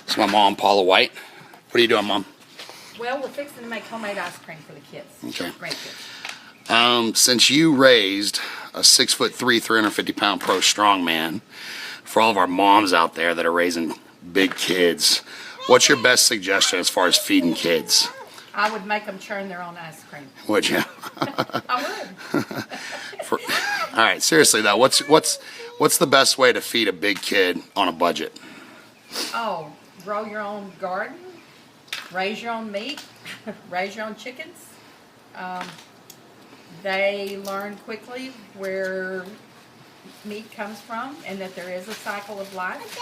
It's my mom, Paula White. What are you doing, Mom? Well, we're fixing to make homemade ice cream for the kids. Okay. Grandkids. Since you raised a 6'3", 350-pound pro strongman, for all of our moms out there that are raising big kids, what's your best suggestion as far as feeding kids? I would make them churn their own ice cream. Would you? I would. All right, seriously though, what's the best way to feed a big kid on a budget? Oh, grow your own garden, raise your own meat, raise your own chickens. They learn quickly where meat comes from and that there is a cycle of life.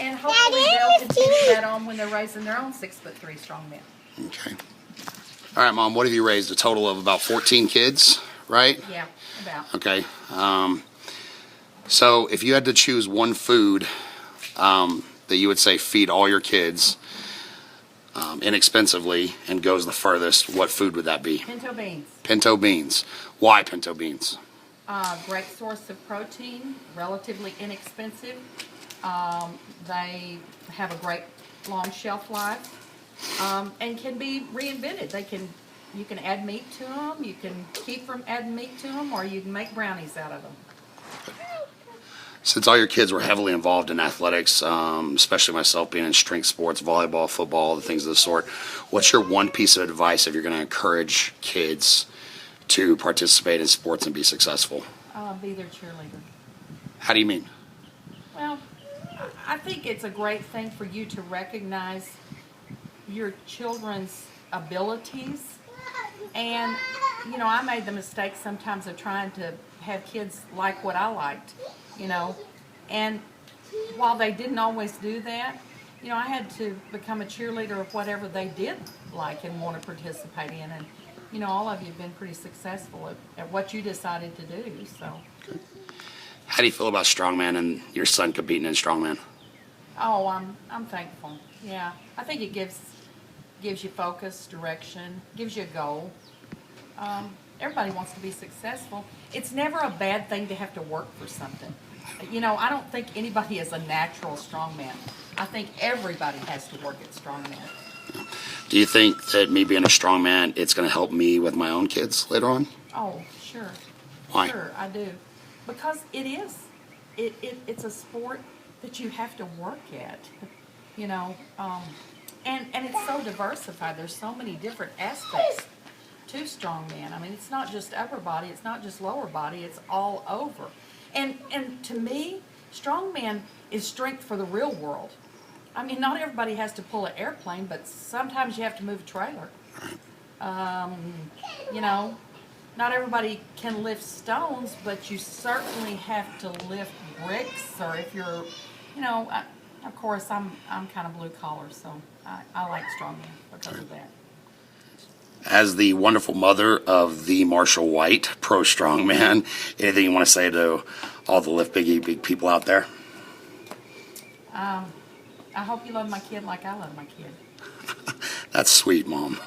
And hopefully they'll continue that on when they're raising their own 6'3" strong men. Okay. All right, Mom, what have you raised? A total of about 14 kids, right? Yeah, about. Okay. So if you had to choose one food that you would say feed all your kids inexpensively and goes the furthest, what food would that be? Pinto beans. Pinto beans. Why pinto beans? Great source of protein, relatively inexpensive. They have a great long shelf life and can be reinvented. You can add meat to them, you can keep from adding meat to them, or you can make brownies out of them. Since all your kids were heavily involved in athletics, especially myself being in strength sports, volleyball, football, the things of the sort, what's your one piece of advice if you're going to encourage kids to participate in sports and be successful? Be their cheerleader. How do you mean? Well, I think it's a great thing for you to recognize your children's abilities. And, you know, I made the mistake sometimes of trying to have kids like what I liked, you know. And while they didn't always do that, you know, I had to become a cheerleader of whatever they did like and want to participate in. And, you know, all of you have been pretty successful at what you decided to do, so. How do you feel about strongman and your son competing in strongman? Oh, I'm thankful. Yeah, I think it gives you focus, direction, gives you a goal. Everybody wants to be successful. It's never a bad thing to have to work for something. You know, I don't think anybody is a natural strongman. I think everybody has to work at strongman. Do you think that me being a strongman, it's going to help me with my own kids later on? Oh, sure. Why? Sure, I do. Because it is. It's a sport that you have to work at, you know. And it's so diversified. There's so many different aspects to strongman. I mean, it's not just upper body, it's not just lower body, it's all over. And to me, strongman is strength for the real world. I mean, not everybody has to pull an airplane, but sometimes you have to move a trailer. You know, not everybody can lift stones, but you certainly have to lift bricks, or if you're, you know, of course, I'm kind of blue collar, so I like strongman because of that. As the wonderful mother of the Marshall White pro strongman, anything you want to say to all the Lift Big people out there? I hope you love my kid like I love my kid. That's sweet, Mom.